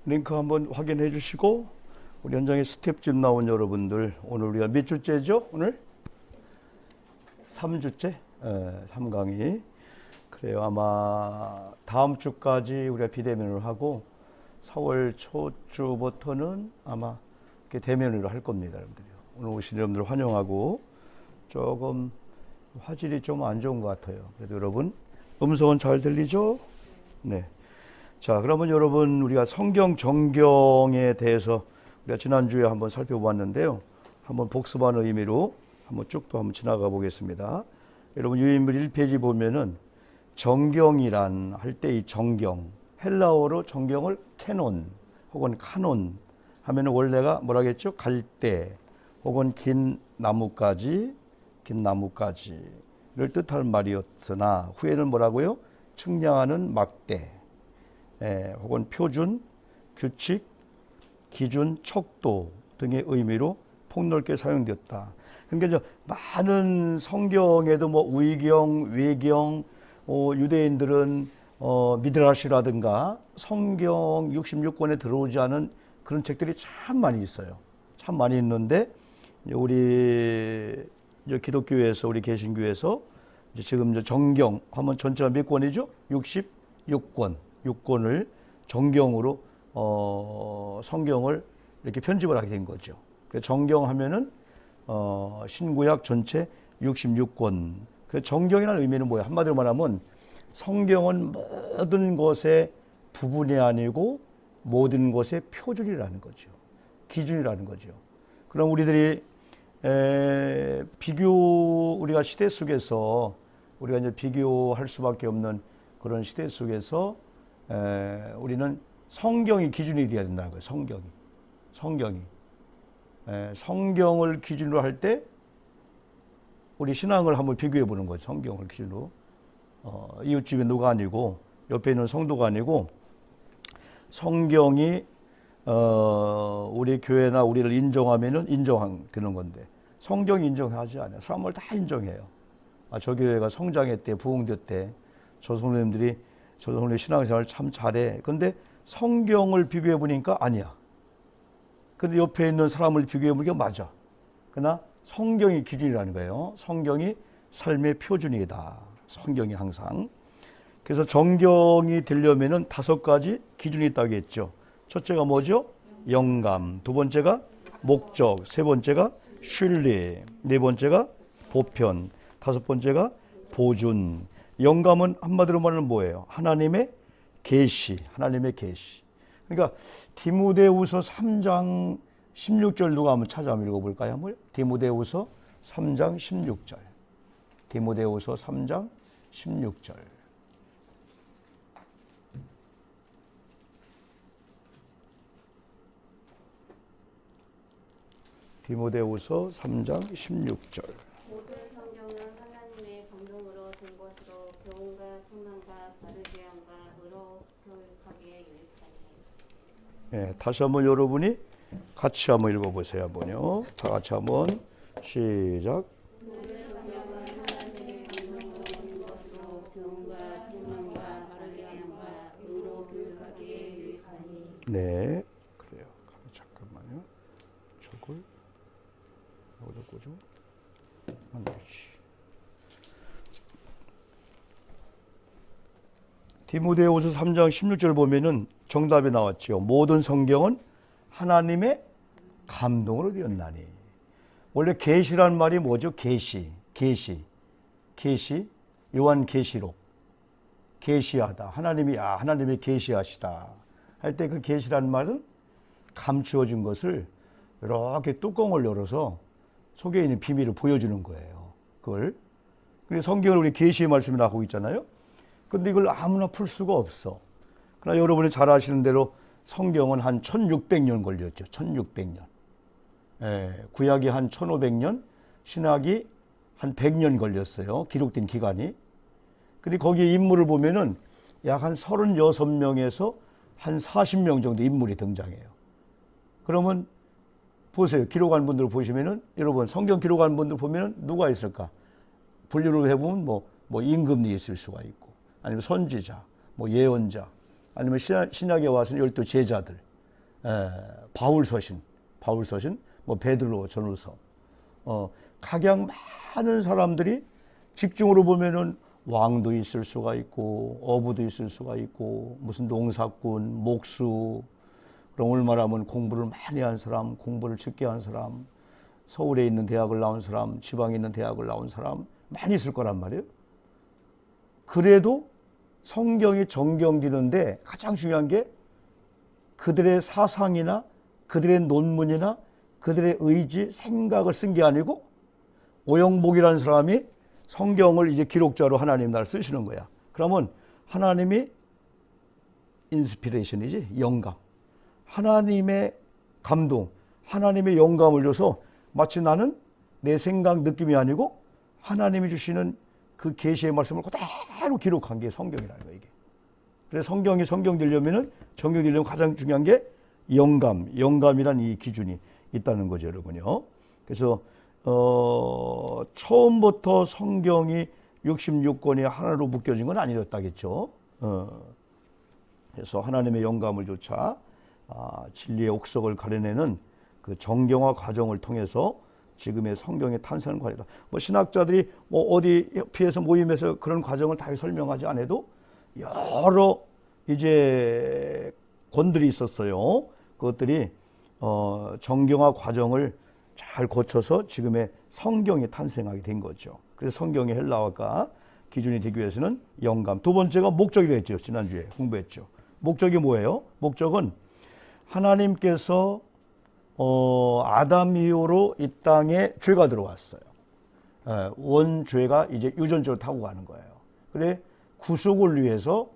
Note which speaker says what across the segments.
Speaker 1: 링크 한번 확인해 주시고, 우리 현장에 스텝집 나온 여러분들, 오늘 우리가 몇 주째죠? 오늘 3주째? 3강의. 그래요. 아마 다음 주까지 우리가 비대면을 하고 4월 초주부터는 아마 이렇게 대면으로 할 겁니다, 여러분들요. 오늘 오신 여러분들 환영하고, 조금 화질이 좀 안 좋은 것 같아요. 그래도 여러분 음성은 잘 들리죠? 네. 자, 그러면 여러분 우리가 성경 정경에 대해서 우리가 지난주에 한번 살펴보았는데요. 한번 복습하는 의미로 한번 쭉 또 한번 지나가 보겠습니다. 여러분 유인물 1페이지 보면은 정경이란 할 때 이 정경, 헬라어로 정경을 캐논 혹은 카논 하면은 원래가 뭐라겠죠? 갈대 혹은 긴 나무까지를 뜻할 말이었으나 후에는 뭐라고요? 측량하는 막대, 혹은 표준, 규칙, 기준, 척도 등의 의미로 폭넓게 사용되었다. 그러니까 많은 성경에도 뭐 의경, 외경, 유대인들은 미드라시라든가 성경 66권에 들어오지 않은 그런 책들이 참 많이 있어요. 참 많이 있는데 우리 기독교에서, 우리 개신교에서 지금 정경 하면 전체가 몇 권이죠? 66권. 6권을 정경으로 성경을 이렇게 편집을 하게 된 거죠. 그래서 정경 하면은 신구약 전체 66권. 그래서 정경이라는 의미는 뭐예요? 한마디로 말하면 성경은 모든 것의 부분이 아니고 모든 것의 표준이라는 거죠. 기준이라는 거죠. 그럼 우리들이 우리가 시대 속에서 우리가 이제 비교할 수밖에 없는 그런 시대 속에서 우리는 성경이 기준이 되어야 된다는 거예요. 성경이. 성경을 기준으로 할 때 우리 신앙을 한번 비교해 보는 거죠. 성경을 기준으로. 이웃집이 누가 아니고 옆에 있는 성도가 아니고 성경이 우리 교회나 우리를 인정하면은 인정되는 건데 성경이 인정하지 않아요. 사람을 다 인정해요. 저 교회가 성장했대, 부흥됐대. 저 선생님들이 신앙생활 참 잘해. 근데 성경을 비교해 보니까 아니야. 근데 옆에 있는 사람을 비교해 보니까 맞아. 그러나 성경이 기준이라는 거예요. 성경이 삶의 표준이다. 성경이 항상. 그래서 정경이 되려면은 5가지 기준이 있다고 했죠. 첫째가 뭐죠? 영감. 두 번째가 목적. 세 번째가 신뢰. 네 번째가 보편. 5번째가 보준. 영감은 한마디로 말하면 뭐예요? 하나님의 계시. 그러니까 디모데후서 3장 16절 누가 한번 찾아 한번 읽어볼까요? 한번 디모데후서 3장 16절. 디모데후서 3장 16절. 디모데후서 3장 16절.
Speaker 2: 모든 성경은 하나님의 감동으로 된 것으로 교훈과 책망과 바르게 함과 의로 교육하기에 유익하니.
Speaker 1: 다시 한번 여러분이 같이 한번 읽어보세요. 한번요. 다 같이 한번 시작.
Speaker 2: 모든 성경은 하나님의 감동으로 된 것으로 교훈과 책망과 바르게 함과 의로 교육하기에 유익하니.
Speaker 1: 네, 그래요. 잠깐만요. 저걸 어디다 꽂죠? 안 되지. 디모데후서 3장 16절 보면은 정답이 나왔지요. 모든 성경은 하나님의 감동으로 되었나니. 원래 계시란 말이 뭐죠? 계시. 요한계시록. 계시하다. 하나님이 계시하시다. 할 때 그 계시란 말은 감추어진 것을 이렇게 뚜껑을 열어서 속에 있는 비밀을 보여주는 거예요. 그걸. 그래서 성경을 우리 계시의 말씀이 나오고 있잖아요. 근데 이걸 아무나 풀 수가 없어. 그러나 여러분이 잘 아시는 대로 성경은 한 1600년 걸렸죠. 1600년. 구약이 한 1500년, 신약이 한 100년 걸렸어요. 기록된 기간이. 근데 거기에 인물을 보면은 약 한 36명에서 한 40명 정도 인물이 등장해요. 그러면 보세요. 기록한 분들 보시면은 여러분 성경 기록한 분들 보면은 누가 있을까? 분류를 해보면 뭐 임금이 있을 수가 있고, 아니면 선지자, 뭐 예언자, 아니면 신약에 와서는 12 제자들, 바울서신, 뭐 베드로 전후서, 각양 많은 사람들이 직중으로 보면은 왕도 있을 수가 있고 어부도 있을 수가 있고 무슨 농사꾼, 목수, 그럼 얼마나 하면 공부를 많이 한 사람, 공부를 쉽게 한 사람, 서울에 있는 대학을 나온 사람, 지방에 있는 대학을 나온 사람 많이 있을 거란 말이에요. 그래도 성경이 정경되는데 가장 중요한 게 그들의 사상이나 그들의 논문이나 그들의 의지, 생각을 쓴 게 아니고 오영복이라는 사람이 성경을 이제 기록자로 하나님 나라를 쓰시는 거야. 그러면 하나님이 인스피레이션이지, 영감. 하나님의 감동, 하나님의 영감을 줘서 마치 나는 내 생각, 느낌이 아니고 하나님이 주시는 그 계시의 말씀을 그대로 기록한 게 성경이라는 거예요, 이게. 그래서 성경이 성경되려면은 정경되려면 가장 중요한 게 영감이란 이 기준이 있다는 거죠, 여러분요. 그래서 처음부터 성경이 66권이 하나로 묶여진 건 아니었다겠죠. 그래서 하나님의 영감을 조차 진리의 옥석을 가려내는 그 정경화 과정을 통해서 지금의 성경의 탄생을 관해다. 뭐 신학자들이 뭐 어디 협의에서 모임에서 그런 과정을 다 설명하지 않아도 여러 이제 권들이 있었어요. 그것들이 정경화 과정을 잘 거쳐서 지금의 성경이 탄생하게 된 거죠. 그래서 성경의 헬라어가 기준이 되기 위해서는 영감. 두 번째가 목적이라 했죠. 지난주에 공부했죠. 목적이 뭐예요? 목적은 하나님께서 아담 이후로 이 땅에 죄가 들어왔어요. 원죄가 이제 유전적으로 타고 가는 거예요. 그래 구속을 위해서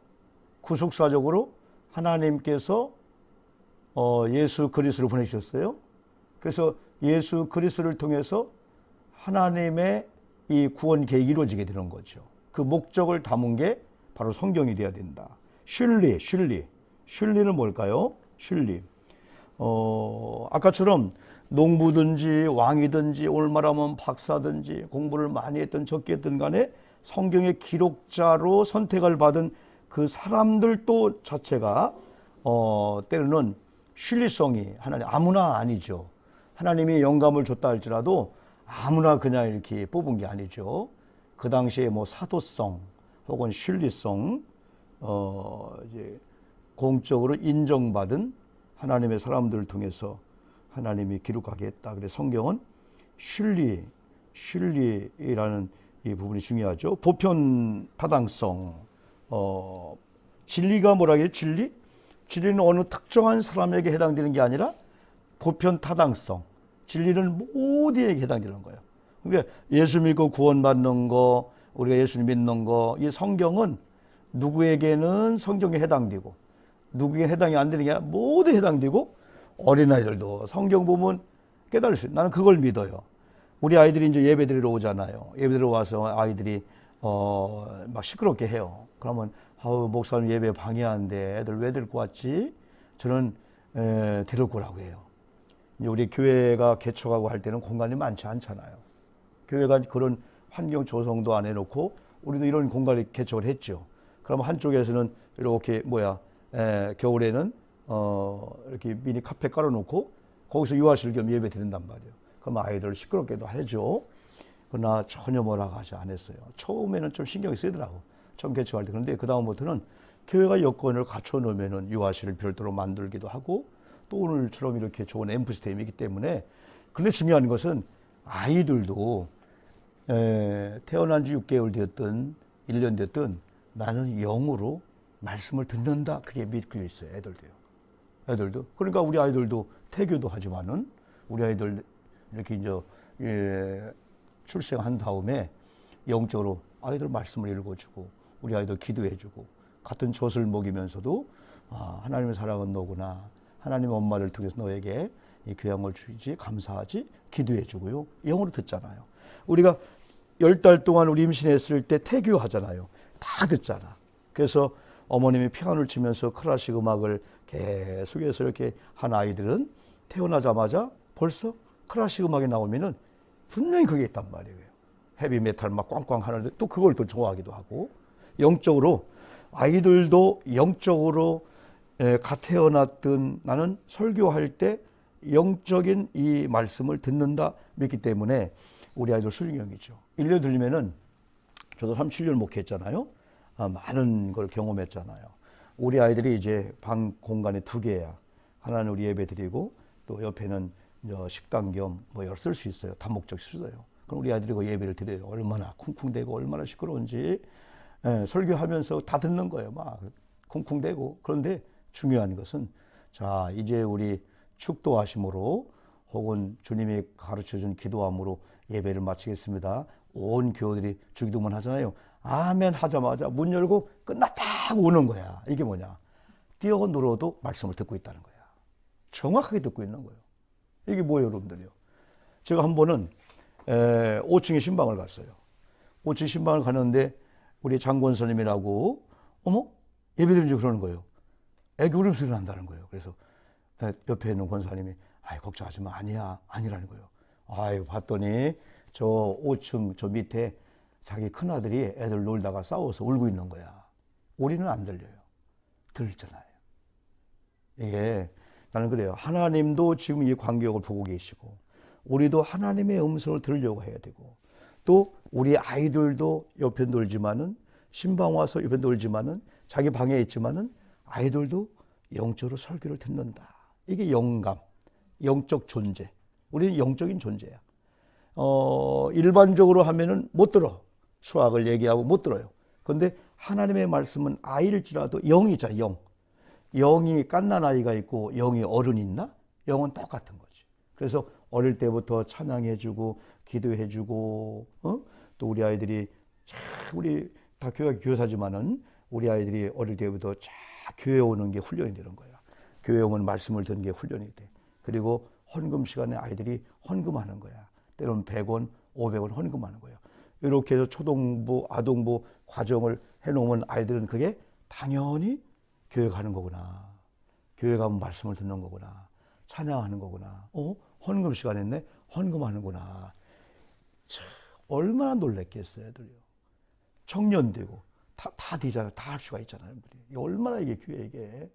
Speaker 1: 구속사적으로 하나님께서 예수 그리스도를 보내주셨어요. 그래서 예수 그리스도를 통해서 하나님의 이 구원 계획이 이루어지게 되는 거죠. 그 목적을 담은 게 바로 성경이 되어야 된다. 슐리는 뭘까요? 슐리. 아까처럼 농부든지 왕이든지 오늘 말하면 박사든지 공부를 많이 했든 적게 했든 간에 성경의 기록자로 선택을 받은 그 사람들도 자체가 때로는 신뢰성이 하나님 아무나 아니죠. 하나님이 영감을 줬다 할지라도 아무나 그냥 이렇게 뽑은 게 아니죠. 그 당시에 뭐 사도성 혹은 신뢰성 이제 공적으로 인정받은 하나님의 사람들을 통해서 하나님이 기록하게 했다. 그래서 성경은 신뢰라는 이 부분이 중요하죠. 보편 타당성, 진리가 뭐라고 해요? 진리는 어느 특정한 사람에게 해당되는 게 아니라 보편 타당성. 진리는 모두에게 해당되는 거예요. 그러니까 예수 믿고 구원받는 거, 우리가 예수를 믿는 거, 이 성경은 누구에게는 성경에 해당되고 누구에게 해당이 안 되는 게 아니라 모두 해당되고 어린아이들도 성경 보면 깨달을 수 있어요. 나는 그걸 믿어요. 우리 아이들이 이제 예배 드리러 오잖아요. 예배 드리러 와서 아이들이 막 시끄럽게 해요. 그러면 목사님 예배 방해하는데 애들 왜 데리고 왔지? 저는 데리고 오라고 해요. 이제 우리 교회가 개척하고 할 때는 공간이 많지 않잖아요. 교회가 그런 환경 조성도 안 해놓고 우리도 이런 공간을 개척을 했죠. 그럼 한쪽에서는 이렇게 겨울에는 이렇게 미니 카페 깔아놓고 거기서 유아실 겸 예배 드린단 말이에요. 그럼 아이들 시끄럽게도 하죠. 그러나 전혀 뭐라고 하지 않았어요. 처음에는 좀 신경이 쓰이더라고. 처음 개척할 때. 그런데 그 다음부터는 교회가 여건을 갖춰 놓으면은 유아실을 별도로 만들기도 하고 또 오늘처럼 이렇게 좋은 앰프 시스템이 있기 때문에. 근데 중요한 것은 아이들도 태어난 지 6개월 되었든 1년 됐든 나는 영으로 말씀을 듣는다. 그게 믿고 있어요. 애들도. 그러니까 우리 아이들도 태교도 하지만은 우리 아이들 이렇게 이제 출생한 다음에 영적으로 아이들 말씀을 읽어주고 우리 아이들 기도해주고 같은 젖을 먹이면서도 하나님의 사랑은 너구나. 하나님 엄마를 통해서 너에게 이 교양을 주지 감사하지 기도해주고요. 영어로 듣잖아요. 우리가 10달 동안 우리 임신했을 때 태교하잖아요. 다 듣잖아. 그래서 어머님이 피아노를 치면서 클래식 음악을 계속해서 이렇게 한 아이들은 태어나자마자 벌써 클래식 음악이 나오면은 분명히 그게 있단 말이에요. 헤비메탈 막 꽝꽝 하는데 또 그걸 또 좋아하기도 하고 영적으로 아이들도 영적으로 갓 태어났던 나는 설교할 때 영적인 이 말씀을 듣는다 믿기 때문에 우리 아이들 수준형이죠. 1년 들리면은 저도 3, 7년 목회했잖아요. 많은 걸 경험했잖아요. 우리 아이들이 이제 방 공간이 2개야. 하나는 우리 예배 드리고 또 옆에는 식당 겸 뭐 쓸 수 있어요. 다목적 쓰어요. 그럼 우리 아이들이 그 예배를 드려요. 얼마나 쿵쿵대고 얼마나 시끄러운지. 설교하면서 다 듣는 거예요. 막 쿵쿵대고. 그런데 중요한 것은 자 이제 우리 축도하심으로 혹은 주님이 가르쳐준 기도함으로 예배를 마치겠습니다. 온 교우들이 주기도문 하잖아요. 아멘 하자마자 문 열고 끝났다 하고 오는 거야. 이게 뭐냐? 뛰어놀아도 말씀을 듣고 있다는 거야. 정확하게 듣고 있는 거예요. 이게 뭐예요, 여러분들요? 제가 한 번은 5층에 신방을 갔어요. 5층 신방을 가는데 우리 장권스님이라고 어머? 예배드리는지 그러는 거예요. 애기 울음소리 난다는 거예요. 그래서 옆에 있는 권사님이 걱정하지 마. 아니라는 거예요. 봤더니 저 5층 저 밑에 자기 큰아들이 애들 놀다가 싸워서 울고 있는 거야. 우리는 안 들려요. 들잖아요. 이게 나는 그래요. 하나님도 지금 이 광경을 보고 계시고 우리도 하나님의 음성을 들으려고 해야 되고 또 우리 아이들도 옆에 놀지만은 신방 와서 옆에 놀지만은 자기 방에 있지만은 아이들도 영적으로 설교를 듣는다. 이게 영감, 영적 존재. 우리는 영적인 존재야. 일반적으로 하면은 못 들어. 수학을 얘기하고 못 들어요. 그런데 하나님의 말씀은 아이일지라도 영이 있잖아요. 영. 영이 갓난 아이가 있고 영이 어른이 있나? 영은 똑같은 거지. 그래서 어릴 때부터 찬양해주고 기도해주고 또 우리 아이들이 우리 다 교사지만은 우리 아이들이 어릴 때부터 교회 오는 게 훈련이 되는 거야. 교회 오면 말씀을 듣는 게 훈련이 돼. 그리고 헌금 시간에 아이들이 헌금하는 거야. 때로는 100원, 500원 헌금하는 거예요. 이렇게 해서 초등부, 아동부 과정을 해놓으면 아이들은 그게 당연히 교회 가는 거구나. 교회 가면 말씀을 듣는 거구나. 찬양하는 거구나. 헌금 시간 했네? 헌금하는구나. 참, 얼마나 놀랬겠어요, 애들이요. 청년 되고, 다 되잖아요. 다 할 수가 있잖아요. 얼마나 이게 교회 이게.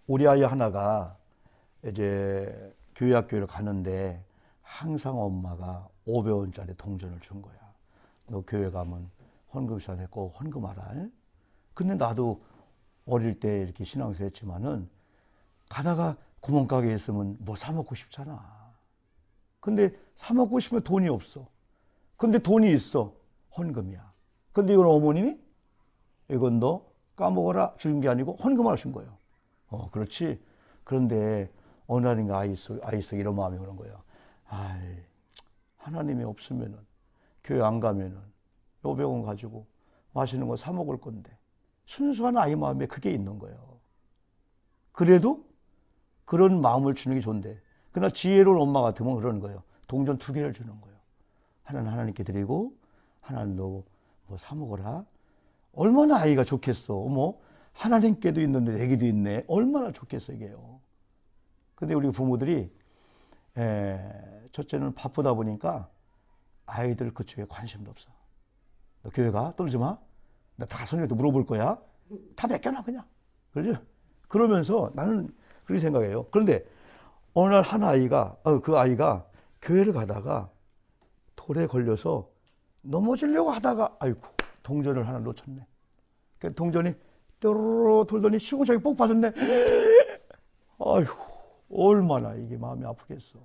Speaker 1: 우리 아이 하나가 이제 교회 학교를 가는데 항상 엄마가 500원짜리 동전을 준 거야. 너 교회 가면 헌금 시간에 꼭 헌금하라. 근데 나도 어릴 때 이렇게 신앙생활 했지만은 가다가 구멍가게에 있으면 뭐 사 먹고 싶잖아. 근데 사 먹고 싶으면 돈이 없어. 근데 돈이 있어. 헌금이야. 근데 이건 어머님이 이건 너 까먹어라 주신 게 아니고 헌금을 하신 거예요. 그렇지. 그런데 어느 날인가 아이 속 이런 마음이 오는 거예요. 하나님이 없으면은 교회 안 가면은 500원 가지고 맛있는 거 사 먹을 건데 순수한 아이 마음에 그게 있는 거예요. 그래도 그런 마음을 주는 게 좋은데 그러나 지혜로운 엄마 같으면 그러는 거예요. 동전 2개를 주는 거예요. 하나는 하나님께 드리고 하나는 너 뭐 사 먹어라. 얼마나 아이가 좋겠어. 어머 하나님께도 있는데 내게도 있네. 얼마나 좋겠어 이게요. 근데 우리 부모들이 첫째는 바쁘다 보니까 아이들 그쪽에 관심도 없어. 너 교회 가? 떨지 마. 나 다 선생님한테 물어볼 거야. 다 맡겨놔 그냥. 그러죠? 그러면서 나는 그렇게 생각해요. 그런데 어느 날 한 아이가 그 아이가 교회를 가다가 돌에 걸려서 넘어지려고 하다가 아이고 동전을 하나 놓쳤네. 그 동전이 또르르 돌더니 시궁창이 뽁 빠졌네. 아이고 얼마나 이게 마음이 아프겠어.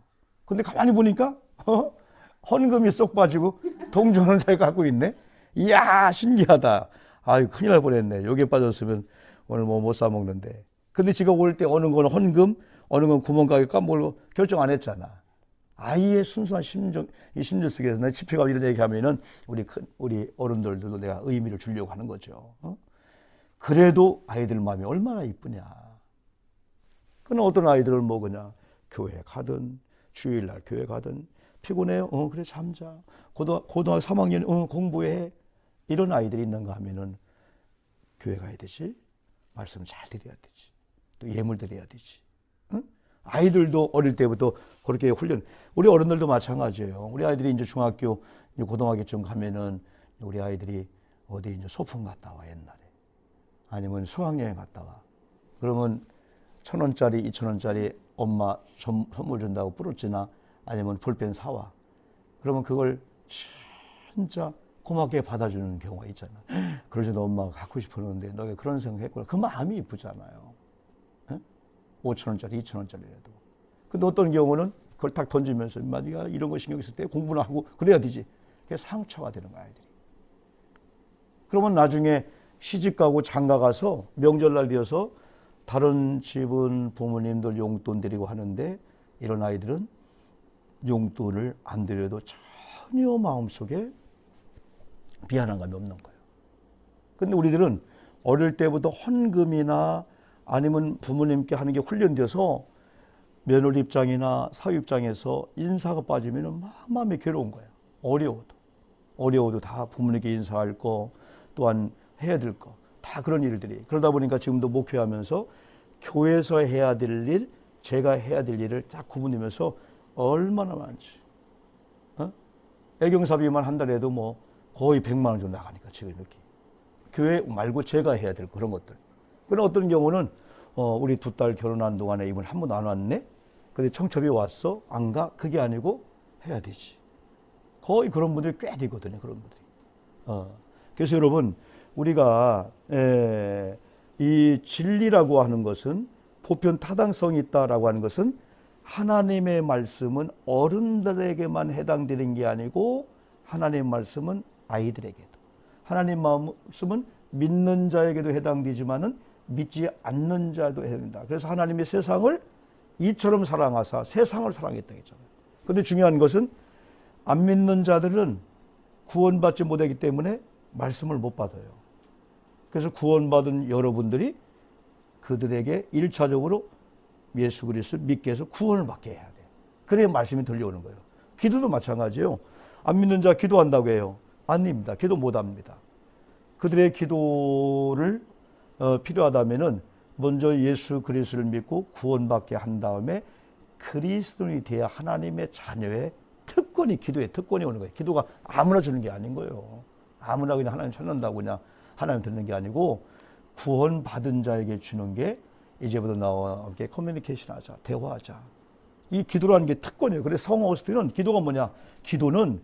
Speaker 1: 근데 가만히 보니까 헌금이 쏙 빠지고 동전을 잘 갖고 있네. 이야 신기하다. 아유 큰일 날 뻔했네. 여기에 빠졌으면 오늘 뭐 못 사 먹는데. 근데 지가 올 때 어느 건 헌금, 어느 건 구멍가게 까먹고 결정 안 했잖아. 아이의 순수한 심정, 이 심리 속에서 내 집회가 이런 얘기하면은 우리 어른들도 내가 의미를 주려고 하는 거죠. 그래도 아이들 마음이 얼마나 이쁘냐. 그는 어떤 아이들은 뭐 그냥 교회 가든 주일날 교회 가든 피곤해요. 그래 잠자. 고등학교 3학년 공부해. 이런 아이들이 있는가 하면은 교회 가야 되지. 말씀 잘 드려야 되지. 또 예물 드려야 되지. 응? 아이들도 어릴 때부터 그렇게 훈련. 우리 어른들도 마찬가지예요. 우리 아이들이 이제 중학교, 고등학교쯤 가면은 우리 아이들이 어디 이제 소풍 갔다 와 옛날에. 아니면 수학여행 갔다 와. 그러면 1,000원짜리, 2,000원짜리 엄마 선물 준다고 부르지나 아니면 볼펜 사와. 그러면 그걸 진짜 고맙게 받아주는 경우가 있잖아. 그러지 너 엄마가 갖고 싶었는데 너가 그런 생각했구나. 그 마음이 이쁘잖아요. 5,000원짜리, 2,000원짜리라도. 근데 어떤 경우는 그걸 딱 던지면서 인마 네가 이런 거 신경 쓸 때 공부나 하고 그래야 되지. 그게 상처가 되는 거야, 아이들이. 그러면 나중에 시집 가고 장가 가서 명절날 되어서 다른 집은 부모님들 용돈 드리고 하는데 이런 아이들은 용돈을 안 드려도 전혀 마음속에 미안한 감이 없는 거예요. 근데 우리들은 어릴 때부터 헌금이나 아니면 부모님께 하는 게 훈련돼서 며느리 입장이나 사위 입장에서 인사가 빠지면 막 마음이 괴로운 거예요. 어려워도 다 부모님께 인사할 거, 또한 해야 될 거, 다 그런 일들이. 그러다 보니까 지금도 목회하면서 교회에서 해야 될 일, 제가 해야 될 일을 딱 구분하면서 얼마나 많지. 애경사비만 한 달에도 뭐 거의 100만 원 정도 나가니까 지금 이렇게. 교회 말고 제가 해야 될 그런 것들. 그런 어떤 경우는 우리 두 딸 결혼한 동안에 이번 한 번도 안 왔네? 근데 청첩이 왔어? 안 가? 그게 아니고 해야 되지. 거의 그런 분들이 꽤 되거든요. 그런 분들이. 그래서 여러분 우리가 이 진리라고 하는 것은 보편 타당성이 있다라고 하는 것은 하나님의 말씀은 어른들에게만 해당되는 게 아니고 하나님의 말씀은 아이들에게도, 하나님의 말씀은 믿는 자에게도 해당되지만은 믿지 않는 자도 해당된다. 그래서 하나님의 세상을 이처럼 사랑하사 세상을 사랑했다 했잖아요. 그런데 중요한 것은 안 믿는 자들은 구원받지 못하기 때문에 말씀을 못 받아요. 그래서 구원받은 여러분들이 그들에게 1차적으로 예수 그리스도를 믿게 해서 구원을 받게 해야 돼. 그래야 말씀이 들려오는 거예요. 기도도 마찬가지예요. 안 믿는 자 기도한다고 해요. 아닙니다. 기도 못합니다. 그들의 기도를 필요하다면은 먼저 예수 그리스도를 믿고 구원받게 한 다음에 그리스도인이 되어 하나님의 자녀의 특권이, 기도의 특권이 오는 거예요. 기도가 아무나 주는 게 아닌 거예요. 아무나 그냥 하나님 찾는다고 그냥 하나님 듣는 게 아니고 구원받은 자에게 주는 게 이제부터 나와 함께 커뮤니케이션 하자, 대화하자. 이 기도라는 게 특권이에요. 그래서 성 어거스틴은 기도가 뭐냐? 기도는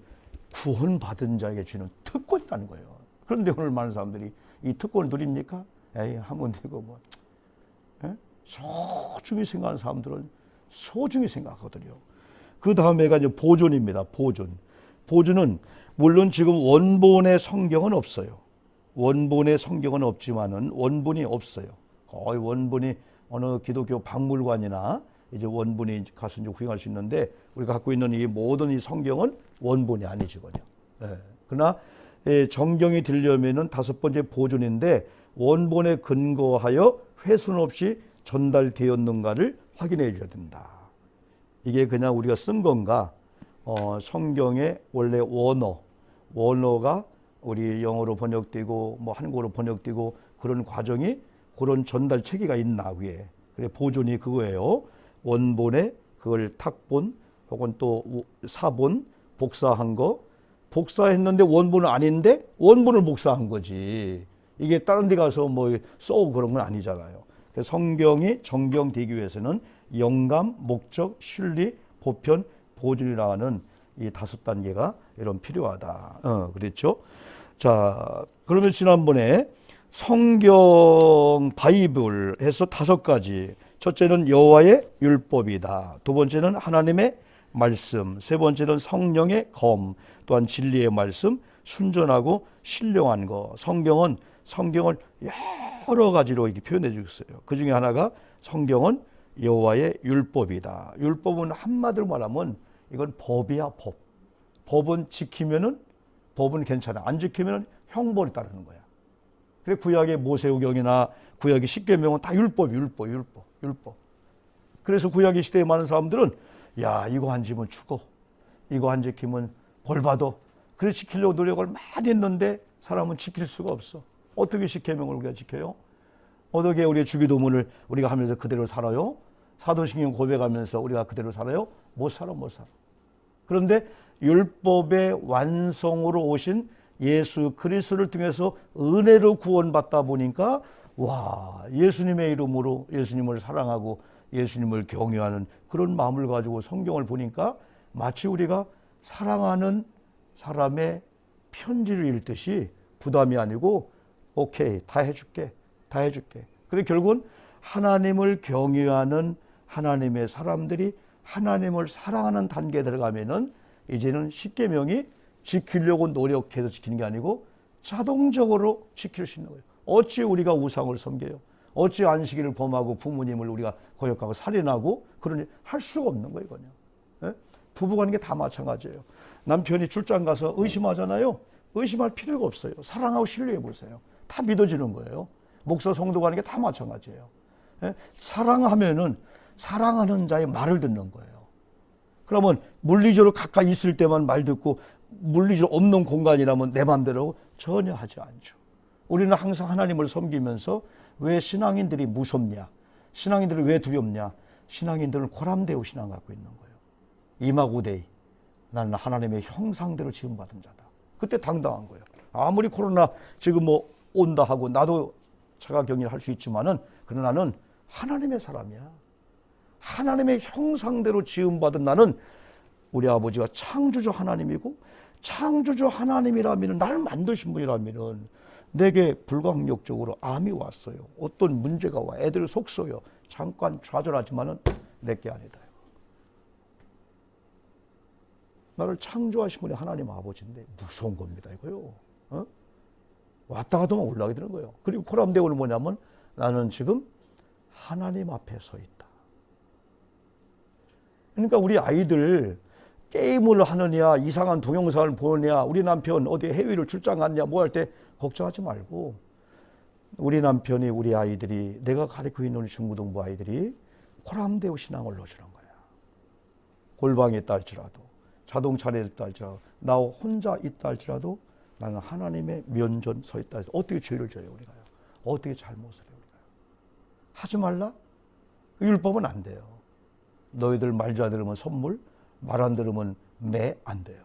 Speaker 1: 구원받은 자에게 주는 특권이라는 거예요. 그런데 오늘 많은 사람들이 이 특권을 누립니까? 에이, 한번 되고 뭐. 소중히 생각하는 사람들은 소중히 생각하거든요. 그 다음에가 이제 보존입니다. 보존은 물론 지금 원본의 성경은 없어요. 원본의 성경은 없지만은 원본이 없어요. 거의 원본이 어느 기독교 박물관이나 이제 원본이 가서 이제 구경할 수 있는데 우리가 갖고 있는 이 모든 이 성경은 원본이 아니지거든요. 그러나 정경이 되려면은 5번째 보존인데 원본에 근거하여 훼손 없이 전달되었는가를 확인해 줘야 된다. 이게 그냥 우리가 쓴 건가? 성경의 원래 원어가 우리 영어로 번역되고 뭐 한국어로 번역되고 그런 과정이 그런 전달 체계가 있나 위에. 그래 보존이 그거예요. 원본에 그걸 탁본 혹은 또 사본 복사한 거. 복사했는데 원본은 아닌데 원본을 복사한 거지. 이게 다른 데 가서 뭐 써 그런 건 아니잖아요. 그래서 성경이 정경되기 위해서는 영감, 목적, 실리, 보편, 보존이라는 이 5단계가 이런 필요하다. 그랬죠? 자, 그러면 지난번에 성경 바이블 해서 5가지. 첫째는 여호와의 율법이다. 두 번째는 하나님의 말씀. 세 번째는 성령의 검. 또한 진리의 말씀, 순전하고 신령한 거. 성경을 여러 가지로 이렇게 표현해 주셨어요. 그 중에 하나가 성경은 여호와의 율법이다. 율법은 한마디로 말하면 이건 법이야, 법. 법은 지키면은 법은 괜찮아. 안 지키면은 형벌이 따르는 거야. 그래 구약의 모세오경이나 구약의 십계명은 다 율법. 그래서 구약의 시대에 많은 사람들은 야 이거 안 지면 죽어. 이거 안 지키면 벌 받아. 그래 지키려고 노력을 많이 했는데 사람은 지킬 수가 없어. 어떻게 십계명을 우리가 지켜요? 어떻게 우리의 주기도문을 우리가 하면서 그대로 살아요? 사도신경 고백하면서 우리가 그대로 살아요? 못 살아. 그런데 율법의 완성으로 오신 예수 그리스도를 통해서 은혜로 구원받다 보니까 와, 예수님의 이름으로 예수님을 사랑하고 예수님을 경외하는 그런 마음을 가지고 성경을 보니까 마치 우리가 사랑하는 사람의 편지를 읽듯이 부담이 아니고 오케이, 다 해줄게, 다 해줄게. 그래 결국은 하나님을 경외하는 하나님의 사람들이 하나님을 사랑하는 단계에 들어가면은 이제는 십계명이 지키려고 노력해서 지키는 게 아니고 자동적으로 지킬 수 있는 거예요. 어찌 우리가 우상을 섬겨요? 어찌 안식일을 범하고 부모님을 우리가 거역하고 살인하고 그러니 할 수가 없는 거예요, 이거는. 예? 부부간에 다 마찬가지예요. 남편이 출장 가서 의심하잖아요. 의심할 필요가 없어요. 사랑하고 신뢰해 보세요. 다 믿어지는 거예요. 목사 성도 간에 다 마찬가지예요. 예? 사랑하면은 사랑하는 자의 말을 듣는 거예요. 그러면 물리적으로 가까이 있을 때만 말 듣고 물리적으로 없는 공간이라면 내 마음대로 전혀 하지 않죠. 우리는 항상 하나님을 섬기면서 왜 신앙인들이 무섭냐? 신앙인들이 왜 두렵냐? 신앙인들은 고람되고 신앙을 갖고 있는 거예요. 이마고데이, 나는 하나님의 형상대로 지음받은 자다. 그때 당당한 거예요. 아무리 코로나 지금 뭐 온다 하고 나도 자가격리를 할 수 있지만은 그러나 나는 하나님의 사람이야. 하나님의 형상대로 지음받은 나는 우리 아버지가 창조주 하나님이고 창조주 하나님이라면 나를 만드신 분이라면 내게 불가항력적으로 암이 왔어요. 어떤 문제가 와. 애들 속써요. 잠깐 좌절하지만은 내게 아니다. 나를 창조하신 분이 하나님 아버지인데 무서운 겁니다. 이거요. 어? 왔다 가도 올라가게 되는 거예요. 그리고 코람데오는 뭐냐면 나는 지금 하나님 앞에 서 있다. 그러니까 우리 아이들 게임을 하느냐 이상한 동영상을 보느냐 우리 남편 어디 해외를 출장 갔냐 뭐 할 때 걱정하지 말고 우리 남편이 우리 아이들이 내가 가르치고 있는 중고등부 아이들이 코람데오 신앙을 넣어주는 거야. 골방에 있다 할지라도 자동차에 있다 할지라도 나 혼자 있다 할지라도 나는 하나님의 면전 서 있다 해서 어떻게 죄를 져요 우리가요? 어떻게 잘못을 해요 우리가요? 하지 말라? 율법은 안 돼요. 너희들 말 잘 들으면 선물, 말 안 들으면 매 안 돼요.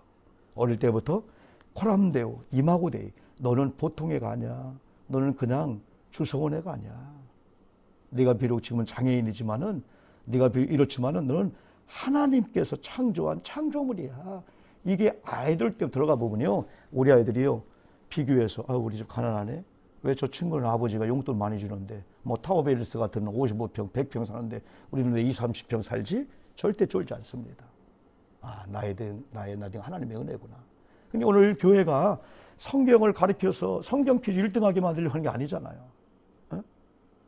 Speaker 1: 어릴 때부터 코람데오, 이마고데이 너는 보통 애가 아니야. 너는 그냥 주워온 애가 아니야. 네가 비록 지금은 장애인이지만은 네가 비록 이렇지만은 너는 하나님께서 창조한 창조물이야. 이게 아이들 때 들어가 보면요. 우리 아이들이요. 비교해서 우리 집 가난하네. 왜 저 친구는 아버지가 용돈 많이 주는데 뭐 타워베리스 같은 55평, 100평 사는데 우리는 왜 20, 30평 살지? 절대 쫄지 않습니다. 나의 나중 하나님의 은혜구나. 근데 오늘 교회가 성경을 가르쳐서 성경 퀴즈 1등하게 만들려고 하는 게 아니잖아요.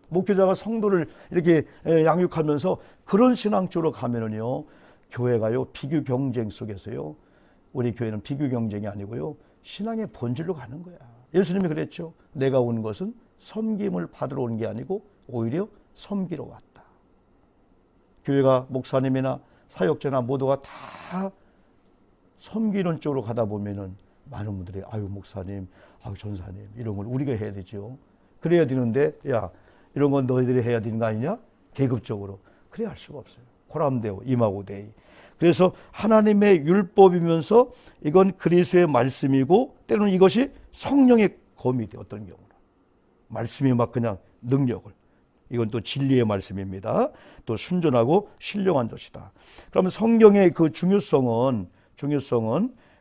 Speaker 1: 목회자가 성도를 이렇게 양육하면서 그런 신앙 쪽으로 가면은요, 교회가요, 비교 경쟁 속에서요, 우리 교회는 비교 경쟁이 아니고요, 신앙의 본질로 가는 거야. 예수님이 그랬죠. 내가 온 것은 섬김을 받으러 온 게 아니고 오히려 섬기러 왔다. 교회가 목사님이나 사역자나 모두가 다 섬기는 쪽으로 가다 보면은 많은 분들이 목사님, 전사님 이런 걸 우리가 해야 되죠. 그래야 되는데 이런 건 너희들이 해야 되는 거 아니냐? 계급적으로. 그래야 할 수가 없어요. 코람데오, 이마고데이. 그래서 하나님의 율법이면서 이건 그리스도의 말씀이고 때로는 이것이 성령의 검이 돼. 어떤 경우는 말씀이 막 그냥 능력을. 이건 또 진리의 말씀입니다. 또 순전하고 신령한 것이다. 그러면 성경의 그 중요성은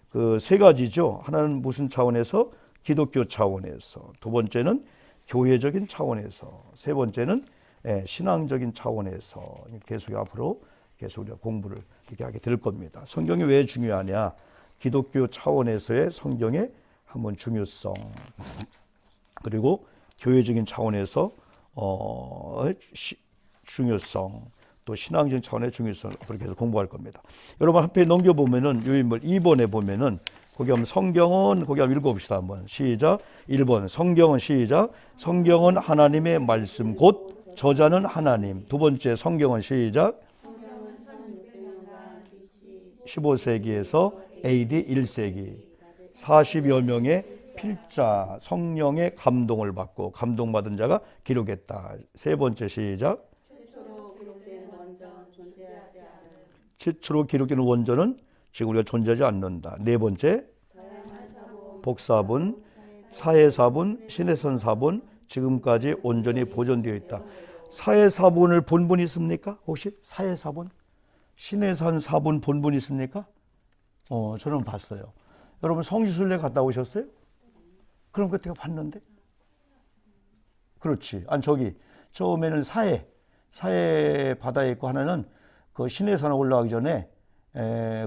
Speaker 1: 그 세 가지죠. 하나는 무슨 차원에서? 기독교 차원에서. 두 번째는 교회적인 차원에서. 세 번째는 신앙적인 차원에서. 계속 앞으로 계속 우리가 공부를 이렇게 하게 될 겁니다. 성경이 왜 중요하냐? 기독교 차원에서의 성경의 한번 중요성, 그리고 교회적인 차원에서 중요성, 또 신앙적인 차원의 중요성을 그렇게 해서 공부할 겁니다. 여러분 한 페이지 넘겨보면은 유인물 2번에 보면은 거기 한번 성경은 거기 한번 읽어봅시다. 한번 시작. 1번 성경은 시작. 성경은 하나님의 말씀 곧 저자는 하나님. 두 번째 성경은 시작. 15세기에서 AD 1세기 40여 명의 필자 성령의 감동을 받고 감동받은 자가 기록했다. 세 번째 시작. 최초로 기록되는 원전은 지금 우리가 존재하지 않는다. 네 번째 복사본, 사회사본, 신해선 사본, 지금까지 온전히 보존되어 있다. 사해사본을 본분 있습니까? 혹시 사해사본? 신해산 사본 본분 있습니까? 저는 봤어요. 여러분 성지순례 갔다 오셨어요? 그럼 그때 봤는데? 그렇지. 아니 저기 처음에는 사해 바다에 있고 하나는 그 신해산 올라가기 전에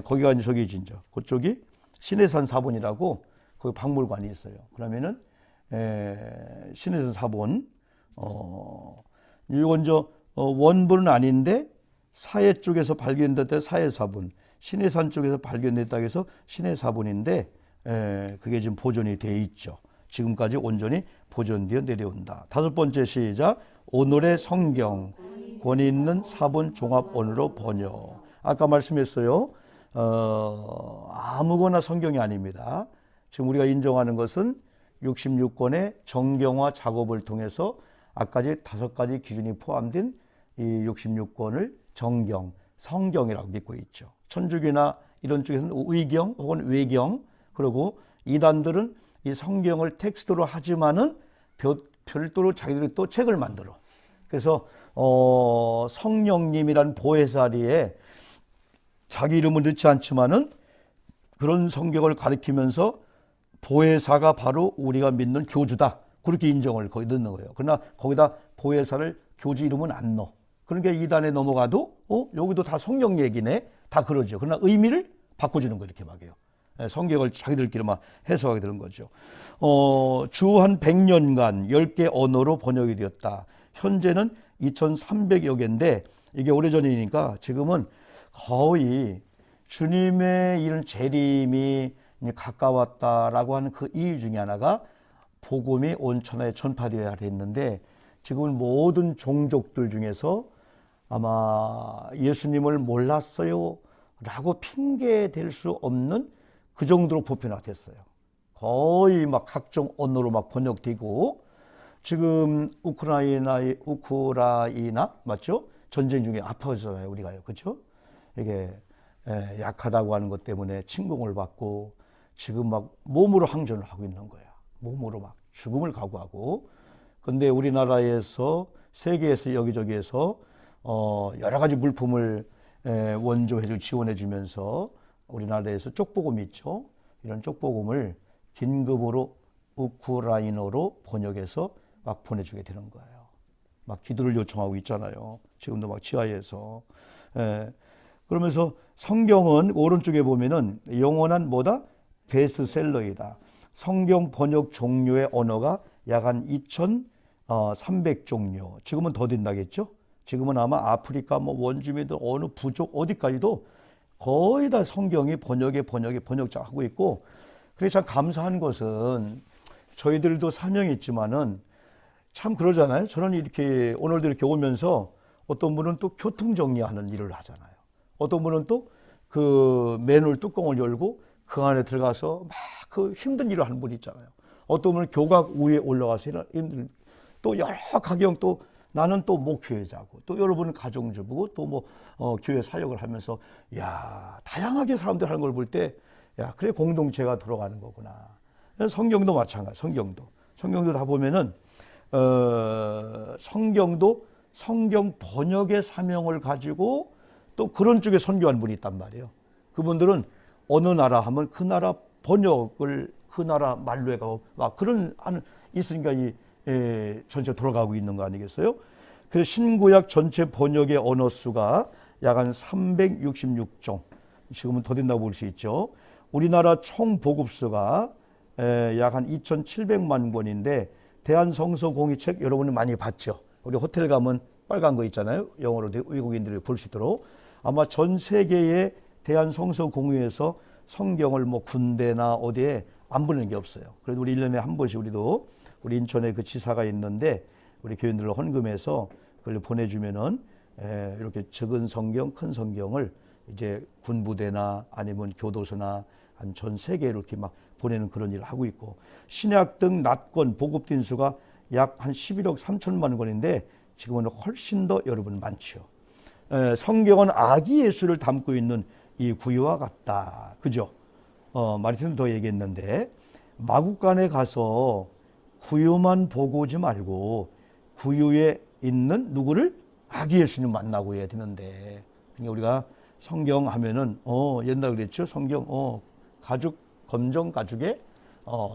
Speaker 1: 거기가 이제 저기 진짜 그쪽이 신해산 사본이라고 거기 박물관이 있어요. 그러면은 신해산 사본 이건 원본은 아닌데 사해 쪽에서 발견됐다 사해 사본, 신해산 쪽에서 발견됐다 해서 신해 사본인데 그게 지금 보존이 돼 있죠. 지금까지 온전히 보존되어 내려온다. 다섯 번째 시작. 오늘의 성경 권위 있는 사본 종합원으로 번역. 아까 말씀했어요. 아무거나 성경이 아닙니다. 지금 우리가 인정하는 것은 66권의 정경화 작업을 통해서 아까지 5가지 기준이 포함된 이 66권을 정경, 성경이라고 믿고 있죠. 천주교나 이런 쪽에서는 의경 혹은 외경, 그리고 이단들은 이 성경을 텍스트로 하지만은 별도로 자기들이 또 책을 만들어. 그래서 성령님이란 보혜사리에 자기 이름을 넣지 않지만은 그런 성경을 가리키면서 보혜사가 바로 우리가 믿는 교주다. 그렇게 인정을 거기 넣는 거예요. 그러나 거기다 보혜사를 교주 이름은 안 넣어. 그러니까 이단에 넘어가도 여기도 다 성경 얘기네. 다 그러죠. 그러나 의미를 바꿔주는 거 이렇게 막해요. 성경을 자기들끼리 막 해석하게 되는 거죠. 주 한 100년간 10개 언어로 번역이 되었다. 현재는 2300여 개인데 이게 오래전이니까 지금은 거의 주님의 이런 재림이 가까웠다라고 하는 그 이유 중에 하나가 복음이 온 천하에 전파되어야 했는데 지금은 모든 종족들 중에서 아마 예수님을 몰랐어요 라고 핑계댈 수 없는 그 정도로 보편화됐어요. 거의 막 각종 언어로 막 번역되고 지금 우크라이나 맞죠? 전쟁 중에 아파하잖아요 우리가요, 그렇죠? 이게 약하다고 하는 것 때문에 침공을 받고 지금 막 몸으로 항전을 하고 있는 거야. 몸으로 막 죽음을 각오하고. 근데 우리나라에서 세계에서 여기저기에서 여러 가지 물품을 원조해주고 지원해주면서 우리나라에서 쪽복음 있죠. 이런 쪽복음을 긴급으로 우크라이나로 번역해서 막 보내주게 되는 거예요. 막 기도를 요청하고 있잖아요. 지금도 막 지하에서. 그러면서 성경은 오른쪽에 보면은 영원한 뭐다? 베스트셀러이다. 성경 번역 종류의 언어가 약 한 2,300종류. 지금은 더 된다겠죠? 지금은 아마 아프리카 뭐 원주민들 어느 부족 어디까지도 거의 다 성경이 번역자 하고 있고, 그래서 참 감사한 것은 저희들도 사명이 있지만은 참 그러잖아요. 저는 이렇게 오늘도 이렇게 오면서 어떤 분은 또 교통 정리하는 일을 하잖아요. 어떤 분은 또 그 맨홀 뚜껑을 열고 그 안에 들어가서 막 그 힘든 일을 하는 분이 있잖아요. 어떤 분은 교각 위에 올라가서 힘든, 또 여러 가경, 또 나는 또 목회자고, 또 여러분은 가정주부고, 또 뭐 교회 사역을 하면서 야 다양하게 사람들 하는 걸 볼 때 야 그래 공동체가 들어가는 거구나. 성경도 마찬가지. 성경도 다 보면은 성경도 성경 번역의 사명을 가지고 또 그런 쪽에 선교한 분이 있단 말이에요. 그분들은 어느 나라 하면 그 나라 번역을 그 나라 말로 해가고 막 그런 하는 있으니까 이 전체 돌아가고 있는 거 아니겠어요? 그래서 신구약 전체 번역의 언어 수가 약 한 366종. 지금은 더 된다고 볼 수 있죠. 우리나라 총 보급수가 약 한 2,700만 권인데 대한성서공의책 여러분이 많이 봤죠. 우리 호텔 가면 빨간 거 있잖아요. 영어로 외국인들이 볼 수 있도록. 아마 전 세계의 대한성서공의에서 성경을 뭐 군대나 어디에 안 보내는 게 없어요. 그래도 우리 1년에 한 번씩 우리 인천에 그 지사가 있는데 우리 교인들을 헌금해서 그걸 보내주면은 이렇게 적은 성경, 큰 성경을 이제 군부대나 아니면 교도소나 한 전 세계에 이렇게 막 보내는 그런 일을 하고 있고, 신약 등 낫권 보급된 수가 약 한 11억 3천만 권인데 지금은 훨씬 더 여러분 많죠. 성경은 아기 예수를 담고 있는 이 구유와 같다. 그죠? 마르틴도 더 얘기했는데 마국간에 가서 구유만 보고 오지 말고 구유에 있는 누구를? 아기 예수님 만나고 해야 되는데, 그러니까 우리가 성경 하면은 옛날 그랬죠. 성경 가죽 검정 가죽에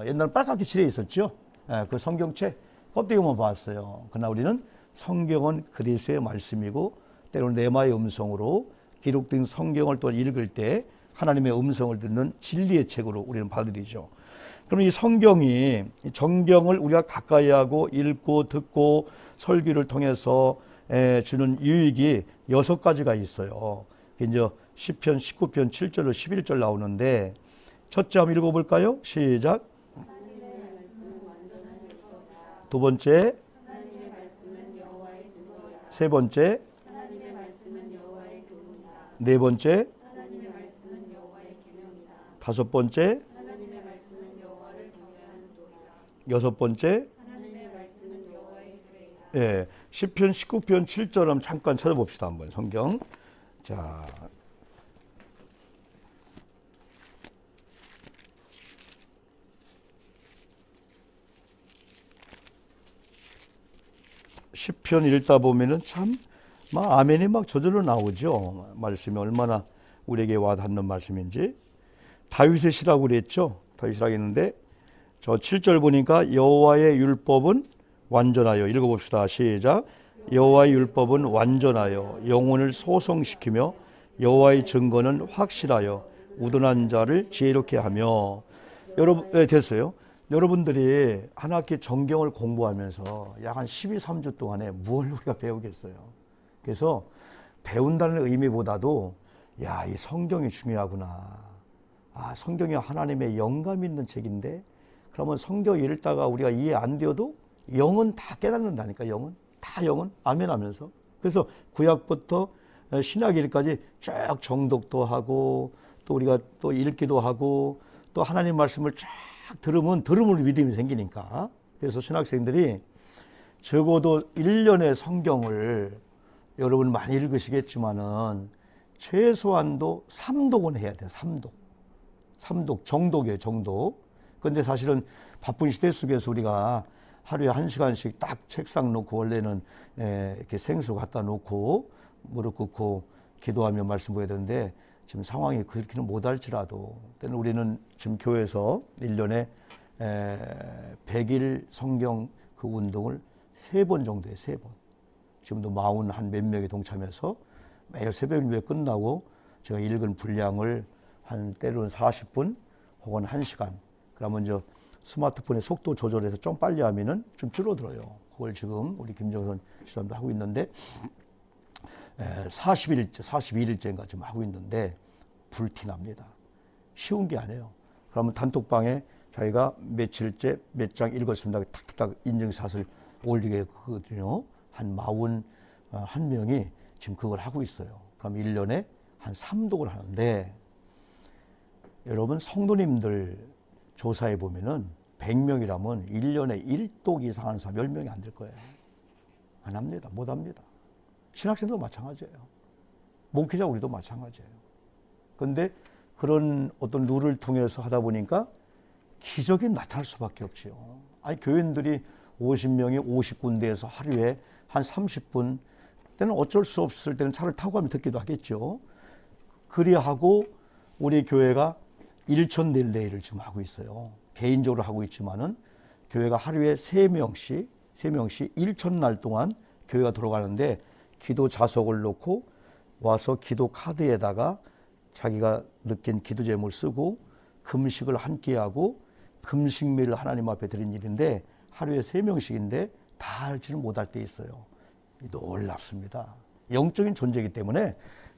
Speaker 1: 옛날 빨갛게 칠해 있었죠. 예, 그 성경책 껍데기만 봤어요. 그러나 우리는 성경은 그리스도의 말씀이고 때로는 레마의 음성으로 기록된 성경을 또 읽을 때 하나님의 음성을 듣는 진리의 책으로 우리는 받아들이죠. 그럼 이 성경이, 정경을 우리가 가까이 하고 읽고 듣고 설교를 통해서 주는 유익이 6가지가 있어요. 이제 시편 19편 7절로 11절 나오는데, 첫째 한번 읽어볼까요? 시작. 두 번째, 세 번째, 네 번째, 다섯 번째, 여섯 번째. 예, 시편 19편 7절 한번 잠깐 찾아봅시다. 한번 성경. 자, 시편 읽다 보면은 참 막 아멘이 막 저절로 나오죠. 말씀이 얼마나 우리에게 와닿는 말씀인지. 다윗의 시라고 그랬죠. 다윗이라고 했는데 저 7절 보니까 여호와의 율법은 완전하여, 읽어봅시다. 시작. 여호와의 율법은 완전하여 영혼을 소성시키며 여호와의 증거는 확실하여 우둔한 자를 지혜롭게 하며. 여러분, 네, 됐어요. 여러분들이 한 학기 정경을 공부하면서 약 한 12~13주 동안에 뭘 우리가 배우겠어요. 그래서 배운다는 의미보다도 야, 이 성경이 중요하구나. 아, 성경이 하나님의 영감 있는 책인데, 그러면 성경 읽다가 우리가 이해 안 되어도 영은 다 깨닫는다니까. 영은 다, 영은 아멘 하면서. 그래서 구약부터 신약일까지 쭉 정독도 하고 또 우리가 또 읽기도 하고 또 하나님 말씀을 쫙 들으면 믿음이 생기니까. 그래서 신학생들이 적어도 1년의 성경을 여러분 많이 읽으시겠지만은 최소한도 3독은 해야 돼요. 3독, 정독이에요. 정독. 근데 사실은 바쁜 시대 속에서 우리가 하루에 1시간씩 딱 책상 놓고, 원래는 이렇게 생수 갖다 놓고 무릎 꿇고 기도하며 말씀 보여야 되는데, 지금 상황이 그렇게는 못할지라도 때는 우리는 지금 교회에서 1년에 100일 성경 그 운동을 3번 정도 해요. 3번. 지금도 41 몇 명이 동참해서 매일 새벽 예배 끝나고 제가 읽은 분량을 한 때로는 40분 혹은 1시간. 그러면 저 스마트폰의 속도 조절해서 좀 빨리 하면은 좀 줄어들어요. 그걸 지금 우리 김정선 지사님도 하고 있는데 41일째, 42일째인가 지금 하고 있는데 불티납니다. 쉬운 게 아니에요. 그러면 단톡방에 저희가 며칠째 몇 장 읽었습니다. 탁탁탁 인증샷을 올리게 하거든요. 한 41명이 지금 그걸 하고 있어요. 그럼 1년에 한 3독을 하는데, 여러분 성도님들 조사해 보면은 100명이라면 1년에 1독 이상 하는 사람 10명이 안 될 거예요. 안 합니다. 못 합니다. 신학생도 마찬가지예요. 목회자 우리도 마찬가지예요. 그런데 그런 어떤 룰을 통해서 하다 보니까 기적이 나타날 수밖에 없지요. 아니, 교인들이 50명이 50군데에서 하루에 한 30분, 때는 어쩔 수 없을 때는 차를 타고 가면 듣기도 하겠죠. 그리하고 우리 교회가 일천 릴레이를 지금 하고 있어요. 개인적으로 하고 있지만은 교회가 하루에 3명씩 1,000날 동안 교회가 돌아가는데, 기도 자석을 놓고 와서 기도 카드에다가 자기가 느낀 기도 제목을 쓰고 금식을 한 끼 하고 금식미를 하나님 앞에 드린 일인데, 하루에 3명씩인데 다 할지는 못할 때 있어요. 놀랍습니다. 영적인 존재이기 때문에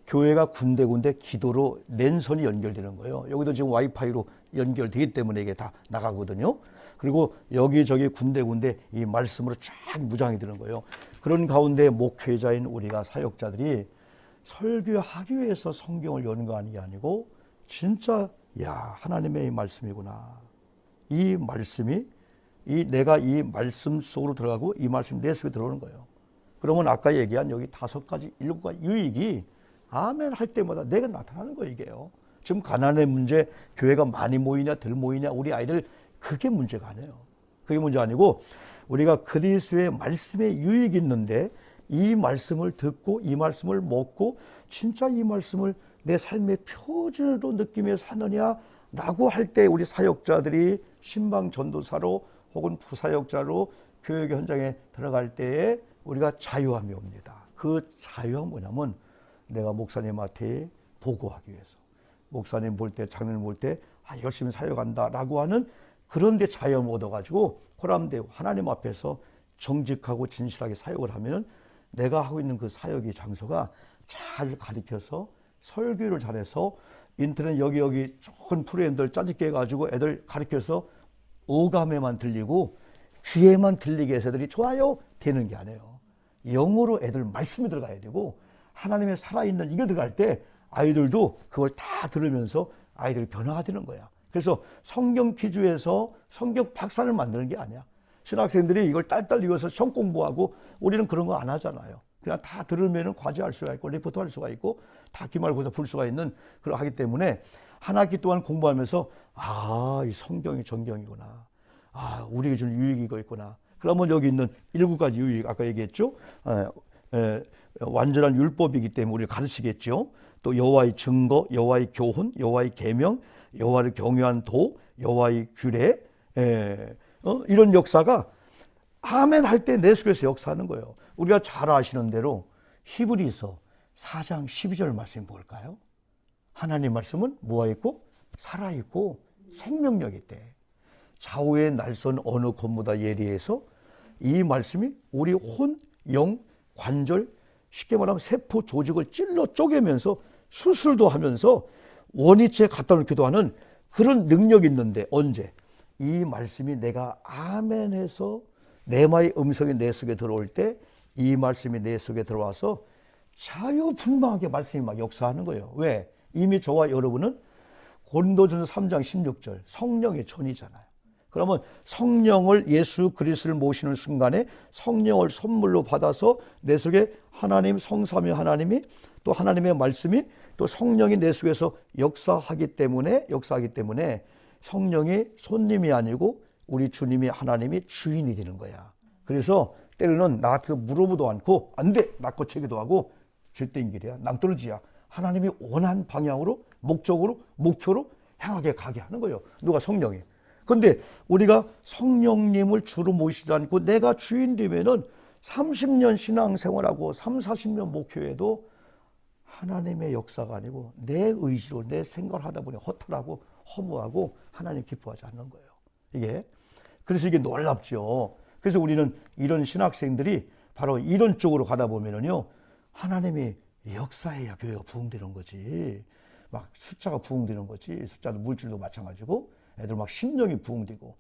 Speaker 1: 교회가 군데군데 기도로 랜선이 연결되는 거예요. 여기도 지금 와이파이로 연결되기 때문에 이게 다 나가거든요. 그리고 여기저기 군데군데 이 말씀으로 쫙 무장이 되는 거예요. 그런 가운데 목회자인 우리가, 사역자들이 설교하기 위해서 성경을 연구하는 게 아니고 진짜 하나님의 말씀이구나. 이 말씀이 내가 이 말씀 속으로 들어가고 이 말씀이 내 속에 들어오는 거예요. 그러면 아까 얘기한 여기 5가지, 7가지 유익이 아멘 할 때마다 내가 나타나는 거예요. 이게요. 지금 가난의 문제, 교회가 많이 모이냐 덜 모이냐, 우리 아이들, 그게 문제가 아니에요. 그게 문제 아니고 우리가 그리스도의 말씀에 유익이 있는데 이 말씀을 듣고 이 말씀을 먹고 진짜 이 말씀을 내 삶의 표준으로 느끼며 사느냐라고 할 때 우리 사역자들이 신방 전도사로 혹은 부사역자로 교육 현장에 들어갈 때에 우리가 자유함이 옵니다. 그 자유함은 뭐냐면 내가 목사님한테 보고하기 위해서 목사님 볼 때 장로님 볼 때 열심히 사역한다라고 하는 그런 데 자유함을 얻어가지고 호람되고 하나님 앞에서 정직하고 진실하게 사역을 하면은 내가 하고 있는 그 사역의 장소가 잘 가리켜서 설교를 잘해서 인터넷 여기 좋은 프로그램들 짜집게 해가지고 애들 가리켜서 오감에만 들리고 귀에만 들리게 해서 애들이 좋아요 되는 게 아니에요. 영어로 애들 말씀이 들어가야 되고 하나님의 살아있는 이게 들어갈 때 아이들도 그걸 다 들으면서 아이들이 변화가 되는 거야. 그래서 성경 퀴즈에서 성경 박사를 만드는 게 아니야. 신학생들이 이걸 딸딸 읽어서 시험 공부하고 우리는 그런 거 안 하잖아요. 그냥 다 들으면 과제할 수가 있고 리포트 할 수가 있고 다 기말고사 풀 수가 있는 그걸 하기 때문에 한 학기 동안 공부하면서 이 성경이 정경이구나. 우리에게 주는 유익이 이거 있구나. 그러면 여기 있는 7가지 유익 아까 얘기했죠. 완전한 율법이기 때문에 우리를 가르치겠죠. 또 여호와의 증거, 여호와의 교훈, 여호와의 계명, 여호와를 경외한 도, 여호와의 규례, 이런 역사가 아멘 할 때 내 속에서 역사하는 거예요. 우리가 잘 아시는 대로 히브리서 4장 12절 말씀이 뭘까요? 하나님 말씀은 뭐가 있고 살아있고 생명력이 있대. 좌우의 날선 어느 것보다 예리해서 이 말씀이 우리 혼, 영, 관절, 쉽게 말하면 세포 조직을 찔러 쪼개면서 수술도 하면서 원위치에 갖다 놓기도 하는 그런 능력이 있는데 언제? 이 말씀이 내가 아멘해서 레마의 음성이 내 속에 들어올 때 이 말씀이 내 속에 들어와서 자유분방하게 말씀이 막 역사하는 거예요. 왜? 이미 저와 여러분은 고린도전서 3장 16절 성령의 전이잖아요. 그러면 성령을 예수 그리스도를 모시는 순간에 성령을 선물로 받아서 내 속에 하나님 성삼위 하나님이 또 하나님의 말씀이 또 성령이 내 속에서 역사하기 때문에 성령이 손님이 아니고 우리 주님이 하나님이 주인이 되는 거야. 그래서 때로는 나한테 물어보도 않고 안 돼! 낚고채기도 하고 죄된 길이야. 낭떠러지야. 하나님이 원한 방향으로 목적으로 목표로 향하게 가게 하는 거예요. 누가? 성령이. 근데 우리가 성령님을 주로 모시지 않고 내가 주인 되면은 30년 신앙생활하고 30-40년 목회에도 하나님의 역사가 아니고 내 의지로 내 생각을 하다 보니 허탈하고 허무하고 하나님 기뻐하지 않는 거예요. 이게. 그래서 이게 놀랍죠. 그래서 우리는 이런 신학생들이 바로 이런 쪽으로 가다 보면은요, 하나님이 역사해야 교회가 부흥되는 거지. 막 숫자가 부흥되는 거지. 숫자도 물질도 마찬가지고 애들 막 심령이 부흥되고.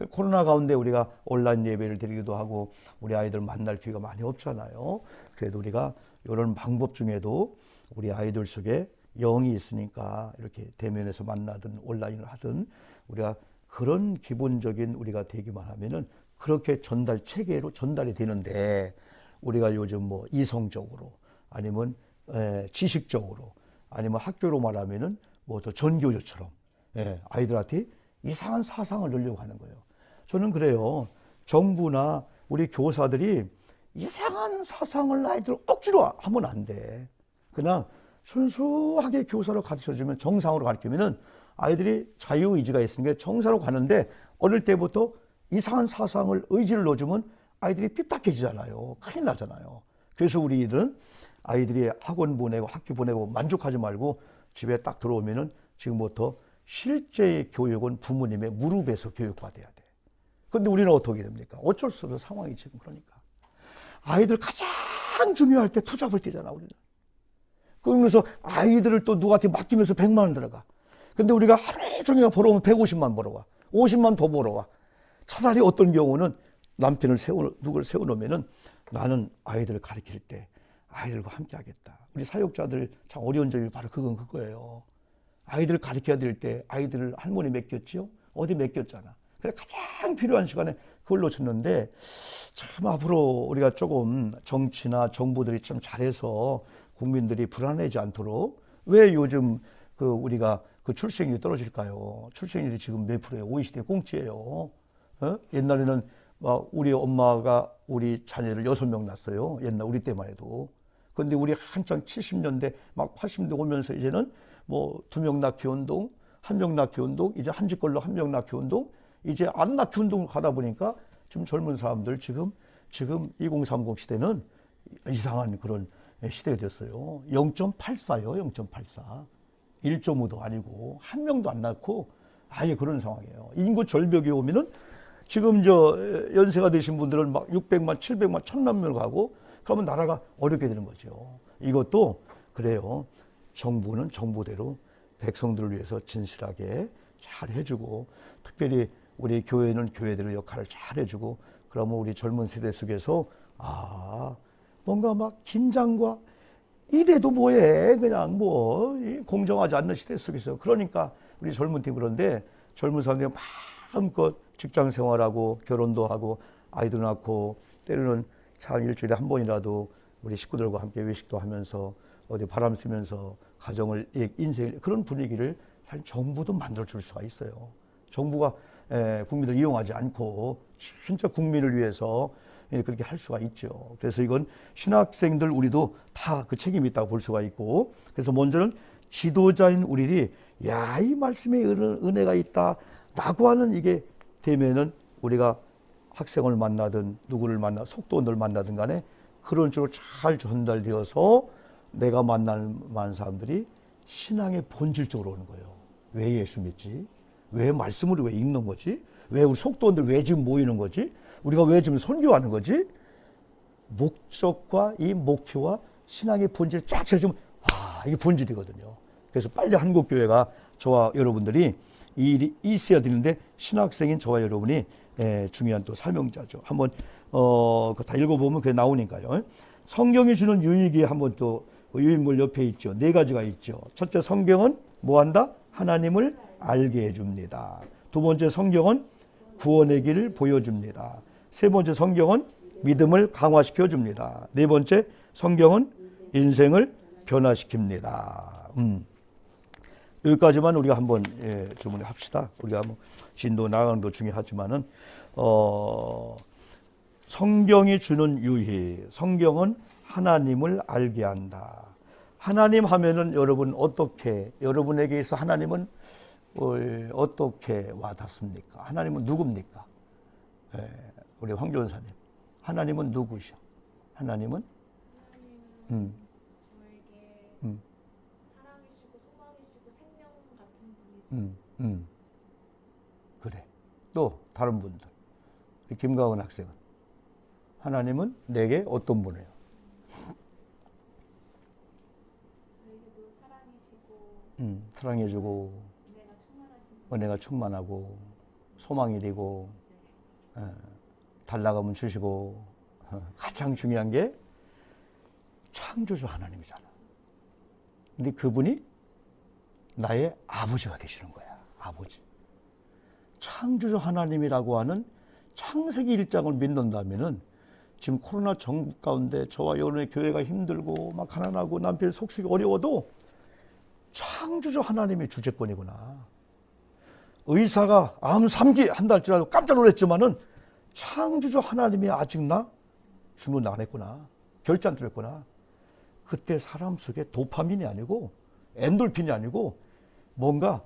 Speaker 1: 코로나 가운데 우리가 온라인 예배를 드리기도 하고 우리 아이들 만날 기회가 많이 없잖아요. 그래도 우리가 이런 방법 중에도 우리 아이들 속에 영이 있으니까 이렇게 대면에서 만나든 온라인을 하든 우리가 그런 기본적인 우리가 되기만 하면은 그렇게 전달 체계로 전달이 되는데 우리가 요즘 뭐 이성적으로 아니면 지식적으로 아니면 학교로 말하면은 뭐 더 전교조처럼 아이들한테 이상한 사상을 넣으려고 하는 거예요. 저는 그래요. 정부나 우리 교사들이 이상한 사상을 아이들 억지로 하면 안 돼. 그냥 순수하게 교사로 가르쳐주면 정상으로 가르치면은 아이들이 자유의지가 있으니까 정상으로 가는데 어릴 때부터 이상한 사상을 의지를 넣어주면 아이들이 삐딱해지잖아요. 큰일 나잖아요. 그래서 우리들은 아이들이 학원 보내고 학교 보내고 만족하지 말고 집에 딱 들어오면은 지금부터 실제의 교육은 부모님의 무릎에서 교육받아야 돼. 근데 우리는 어떻게 됩니까? 어쩔 수 없는 상황이 지금 그러니까. 아이들 가장 중요할 때 투잡을 뛰잖아, 우리는. 그러면서 아이들을 또 누구한테 맡기면서 100만 원 들어가. 근데 우리가 하루 종일 벌어오면 150만 벌어와. 50만 더 벌어와. 차라리 어떤 경우는 남편을 누구를 세워놓으면은 나는 아이들을 가르칠 때 아이들과 함께 하겠다. 우리 사역자들 참 어려운 점이 바로 그거예요. 아이들을 가르쳐야 될 때 아이들을 할머니 맡겼지요? 어디 맡겼잖아. 그래 가장 필요한 시간에 그걸 놓쳤는데 참 앞으로 우리가 조금 정치나 정부들이 좀 잘해서 국민들이 불안하지 않도록 왜 요즘 우리가 출생률이 떨어질까요? 출생률이 지금 몇 프로예요? OECD 꽁지예요. 옛날에는 막 우리 엄마가 우리 자녀를 6명 낳았어요. 옛날 우리 때만 해도. 근데 우리 한창 70년대 막 80년대 오면서 이제는 뭐 2명 낳기 운동, 1명 낳기 운동, 이제 한 집 걸로 1명 낳기 운동, 이제 안 낳기 운동을 가다 보니까 지금 젊은 사람들 지금 2030 시대는 이상한 그런 시대가 됐어요. 0.84요, 0.84. 1.5도 아니고 한 명도 안 낳고 아예 그런 상황이에요. 인구 절벽이 오면은 지금 연세가 되신 분들은 막 600만, 700만, 1000만 명 가고 그러면 나라가 어렵게 되는 거죠. 이것도 그래요. 정부는 정부대로 백성들을 위해서 진실하게 잘 해주고 특별히 우리 교회는 교회대로 역할을 잘 해주고 그러면 우리 젊은 세대 속에서 뭔가 막 긴장과 이래도 뭐해 그냥 뭐 공정하지 않는 시대 속에서 그러니까 우리 젊은 팀 그런데 젊은 사람들이 마음껏 직장 생활하고 결혼도 하고 아이도 낳고 때로는 참 일주일에 한 번이라도 우리 식구들과 함께 외식도 하면서 어디 바람 쐬면서 가정을 인생 그런 분위기를 사실 정부도 만들어 줄 수가 있어요. 정부가 국민을 이용하지 않고 진짜 국민을 위해서 그렇게 할 수가 있죠. 그래서 이건 신학생들 우리도 다 그 책임이 있다고 볼 수가 있고 그래서 먼저는 지도자인 우리들이 이 말씀에 은혜가 있다라고 하는 이게 되면은 우리가 학생을 만나든 누구를 속도원들 만나든 간에 그런 쪽으로 잘 전달되어서 내가 만난 사람들이 신앙의 본질적으로 오는 거예요. 왜 예수 믿지? 왜 말씀을 왜 읽는 거지? 왜 우리 속도원들 왜 지금 모이는 거지? 우리가 왜 지금 선교하는 거지? 목적과 이 목표와 신앙의 본질을 쫙 찾으면 이게 본질이거든요. 그래서 빨리 한국교회가 저와 여러분들이 이 일이 있어야 되는데 신학생인 저와 여러분이 중요한 또 사명자죠. 한번 다 읽어보면 그게 나오니까요. 성경이 주는 유익이 한번 또 유인물 옆에 있죠. 4가지가 있죠. 첫째 성경은 뭐한다? 하나님을 알게 해줍니다. 두 번째 성경은 구원의 길을 보여줍니다. 세 번째 성경은 믿음을 강화시켜 줍니다. 네 번째 성경은 인생을 변화시킵니다. 여기까지만 우리가 한번 주문을 합시다. 우리가 뭐 진도 나가는 것 중요하지만은 성경이 주는 유희, 성경은 하나님을 알게 한다. 하나님 하면은 여러분 어떻게 여러분에게서 하나님은 어떻게 와닿습니까? 하나님은 누굽니까? 우리 황 교사님, 하나님은 누구셔? 하나님은
Speaker 3: 저에게 사랑이시고 소망이시고 생명 같은 분이세요.
Speaker 1: 그래. 또 다른 분들. 김가은 학생은 하나님은 내게 어떤 분이에요?
Speaker 3: 저에게도 사랑이시고
Speaker 1: 사랑해주고 은혜가 충만하고 소망이 되고 달라가면 주시고 가장 중요한 게 창조주 하나님이잖아. 근데 그분이 나의 아버지가 되시는 거야. 아버지. 창조주 하나님이라고 하는 창세기 1장을 믿는다면은 지금 코로나 전국 가운데 저와 여러분의 교회가 힘들고 막 가난하고 남편 속쓰기 어려워도 창조주 하나님의 주재권이구나. 의사가 암 3기 한다 할지라도 깜짝 놀랐지만은 창조주 하나님이 아직 나 주문 안 했구나. 결제 안 들었구나. 그때 사람 속에 도파민이 아니고 엔돌핀이 아니고 뭔가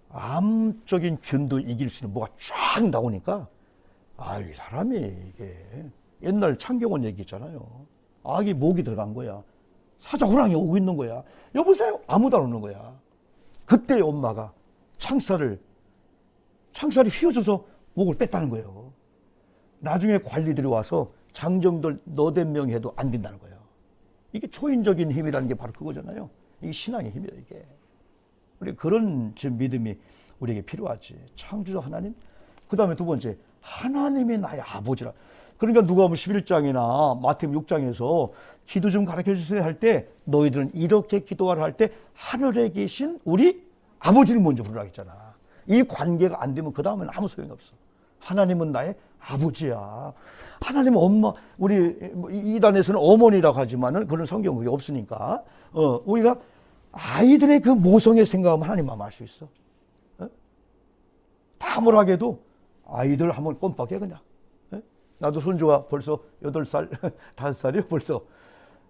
Speaker 1: 암적인 균도 이길 수 있는 뭐가 쫙 나오니까 이 사람이 이게 옛날 창경원 얘기 있잖아요. 아기 목이 들어간 거야. 사자 호랑이 오고 있는 거야. 여보세요? 아무도 안 오는 거야. 그때 엄마가 창살이 휘어져서 목을 뺐다는 거예요. 나중에 관리들이 와서 장정들 너댓 명 해도 안 된다는 거예요. 이게 초인적인 힘이라는 게 바로 그거잖아요. 이게 신앙의 힘이에요, 이게. 우리 그런 믿음이 우리에게 필요하지. 창조주 하나님. 그 다음에 두 번째, 하나님이 나의 아버지라. 그러니까 누가복음 11장이나 마태복음 6장에서 기도 좀 가르쳐 주세요 할 때 너희들은 이렇게 기도하라 할 때 하늘에 계신 우리 아버지를 먼저 부르라 했잖아. 이 관계가 안 되면 그 다음에는 아무 소용이 없어. 하나님은 나의 아버지야. 하나님은 엄마, 우리 이단에서는 어머니라고 하지만은 그런 성경 그게 없으니까 우리가 아이들의 그 모성의 생각하면 하나님만 알 수 있어. 다물하게도 아이들 하면 꼼빡해 그냥. 예? 나도 손주가 벌써 8살, 5살이요 벌써.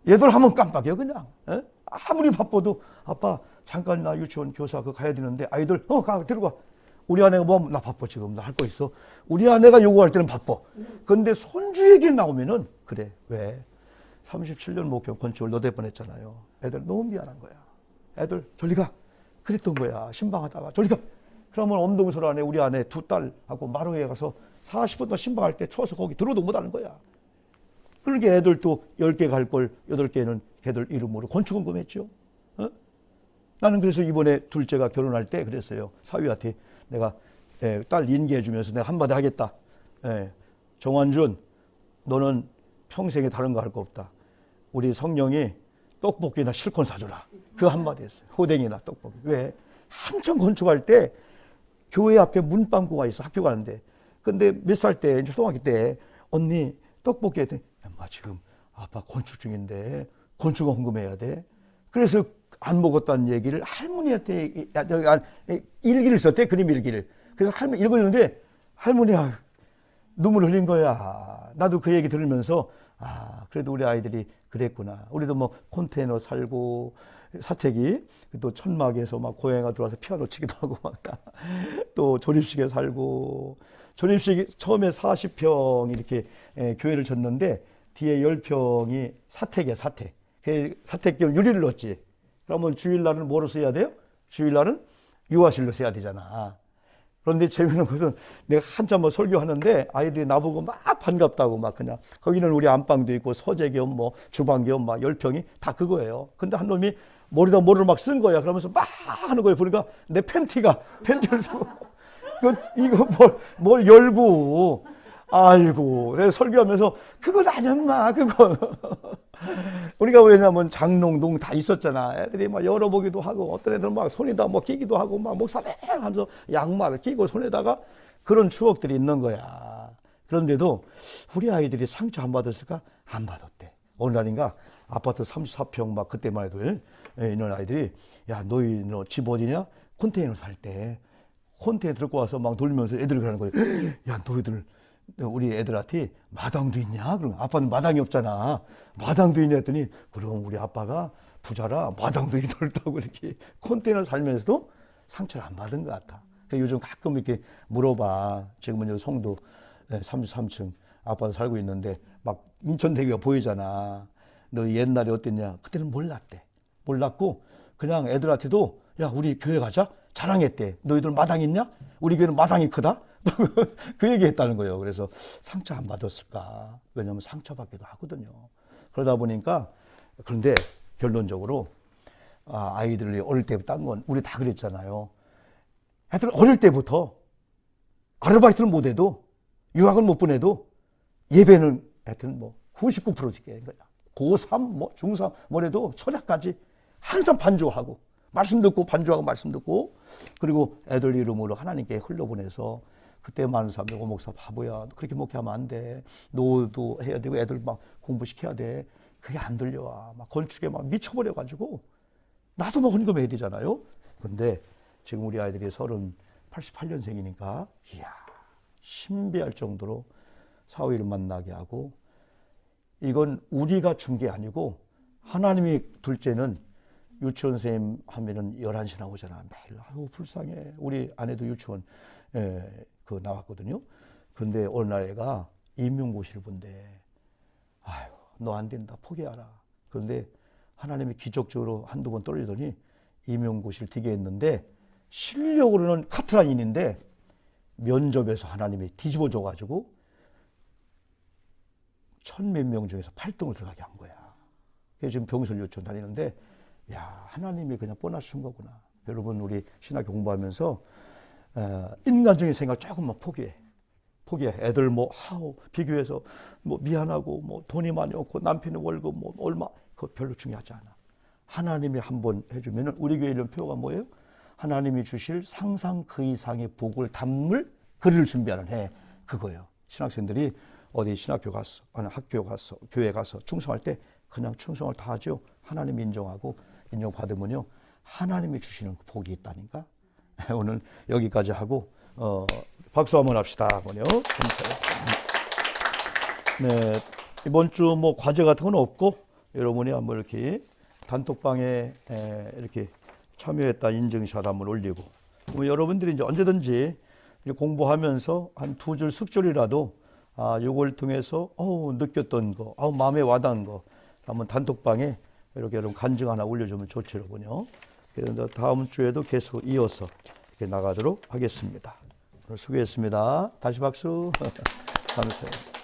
Speaker 1: 얘들 하면 깜빡해요 그냥. 예? 아무리 바빠도 아빠 잠깐 나 유치원 교사 그 가야 되는데 아이들 가 들어가. 우리 아내가 뭐 나 바빠 지금 나 할 거 있어. 우리 아내가 요구할 때는 바빠. 근데 손주 얘기 나오면은 그래 왜 37년 목표 건축을 너댓 뻔했잖아요. 애들 너무 미안한 거야. 애들 저리 가. 그랬던 거야. 신방하다가 저리 가. 그러면 엄동설 안에 우리 아내 2딸하고 마루에 가서 40분 동안 신방할 때 추워서 거기 들어도 못하는 거야. 그러니까 애들 또 10개 갈 걸 8개는 걔들 이름으로 건축원금했죠. 어? 나는 그래서 이번에 둘째가 결혼할 때 그랬어요. 사위한테 내가 딸 인계해 주면서 내가 한마디 하겠다. 정환준 너는 평생에 다른 거 할 거 없다. 우리 성령이 떡볶이나 실컷 사줘라. 그 한마디 했어요. 호댕이나 떡볶이. 왜? 한참 건축할 때 교회 앞에 문방구가 있어. 학교 가는데. 근데 몇 살 때, 초등학교 때 언니 떡볶이 했더니 엄마 지금 아빠 건축 중인데 건축원 헌금해야 돼. 그래서 안 먹었다는 얘기를 할머니한테 일기를 썼대. 그림 일기를. 그래서 할머니 읽었는데 할머니가 눈물 흘린 거야. 나도 그 얘기 들으면서 그래도 우리 아이들이 그랬구나. 우리도 뭐 컨테이너 살고 사택이 또 천막에서 막 고양이가 들어와서 피아노 치기도 하고 막 또 조립식에 살고 조립식이 처음에 40평 이렇게 교회를 졌는데 뒤에 10평이 사택이야 사택. 그 사택기는 유리를 넣었지. 그러면 주일날은 뭐로 써야 돼요? 주일날은 유아실로 써야 되잖아. 그런데 재미있는 것은 내가 한참 뭐 설교하는데 아이들이 나보고 막 반갑다고 막 그냥 거기는 우리 안방도 있고 서재 겸 뭐 주방 겸 막 10평이 다 그거예요. 근데 한 놈이 머리다 뭐를 막 쓴 거야. 그러면서 막 하는 거예요. 보니까 내 팬티를 쓰고 이거 뭘 열고 아이고 내가 설교하면서 그건 아니야 마 그거 우리가 왜냐면 장롱동 다 있었잖아. 애들이 막 열어보기도 하고 어떤 애들은 막 손에다 뭐 끼기도 하고 막 목사님 하면서 양말을 끼고 손에다가 그런 추억들이 있는 거야. 그런데도 우리 아이들이 상처 안 받았을까? 안 받았대. 어느 날인가 아파트 34평 막 그때만 해도 이런 아이들이 야 너희 너 집 어디냐? 컨테이너 살 때 컨테이너 들고 와서 막 돌면서 애들이 그러는 거예요. 야 너희들 우리 애들한테 마당도 있냐? 그럼 아빠는 마당이 없잖아. 마당도 있냐 했더니 그럼 우리 아빠가 부자라 마당도 넓다고 이렇게 컨테이너 살면서도 상처를 안 받은 것 같아. 그래서 요즘 가끔 이렇게 물어봐. 지금은 성도 33층 아빠도 살고 있는데 막 인천대교가 보이잖아. 너 옛날에 어땠냐? 그때는 몰랐대. 몰랐고 그냥 애들한테도 야 우리 교회 가자. 자랑했대. 너희들 마당 있냐? 우리 교회는 마당이 크다. 그 얘기 했다는 거예요. 그래서 상처 안 받았을까? 왜냐하면 상처받기도 하거든요. 그러다 보니까 그런데 결론적으로 아이들이 어릴 때부터 딴 건 우리 다 그랬잖아요. 하여튼 어릴 때부터 아르바이트를 못 해도 유학을 못 보내도 예배는 하여튼 뭐 99% 지켜야 거야. 고3 뭐 중3 뭐래도 철학까지 항상 반주하고 말씀 듣고 반주하고 말씀 듣고 그리고 애들 이름으로 하나님께 흘려보내서 그때 많은 사람들 목사 바보야 그렇게 목회하면 안 돼. 노도 해야 되고 애들 막 공부시켜야 돼. 그게 안 들려와. 막 건축에 막 미쳐버려가지고 나도 막 헌금해야 되잖아요. 근데 지금 우리 아이들이 88년생이니까 이야 신비할 정도로 사위를 만나게 하고 이건 우리가 준 게 아니고 하나님이 둘째는 유치원 선생님 하면은 11시 나오잖아. 매일 아유 불쌍해. 우리 아내도 유치원 그 나왔거든요. 그런데 어느 날 애가 임용고시를 본대. 아유 너 안 된다 포기하라. 그런데 하나님이 기적적으로 한두 번 떨리더니 임용고시를 되게 했는데 실력으로는 카트라인인데 면접에서 하나님이 뒤집어 줘가지고 1000몇 명 중에서 8등을 들어가게 한 거야. 그래서 지금 병설 유치원 다니는데 야 하나님이 그냥 보너스 준 거구나. 여러분 우리 신학 공부하면서 인간적인 생각 조금만 포기해. 애들 뭐 비교해서 뭐 미안하고 뭐 돈이 많이 없고 남편의 월급 뭐 얼마 그거 별로 중요하지 않아. 하나님이 한번 해주면은 우리 교회 이런 표가 뭐예요? 하나님이 주실 상상 그 이상의 복을 담을 글을 준비하는 해 그거예요. 신학생들이 어디 신학교 가서 아니 학교 가서 교회 가서 충성할 때 그냥 충성을 다 하죠. 하나님 인정하고 인정받으면요 하나님이 주시는 복이 있다니까. 오늘 여기까지 하고 박수 한번 합시다. 뭐요? 감사해요. 네, 이번 주 뭐 과제 같은 건 없고 여러분이 한번 이렇게 단톡방에 이렇게 참여했다 인증샷 한번 올리고 뭐 여러분들이 이제 언제든지 이제 공부하면서 한 2줄 숙절이라도 요걸 통해서 느꼈던 거, 마음에 와닿은 거 한번 단톡방에 이렇게 여러분 간증 하나 올려주면 좋죠, 여러분요. 그래서 다음 주에도 계속 이어서 이렇게 나가도록 하겠습니다. 오늘 수고했습니다. 다시 박수. 감사해요.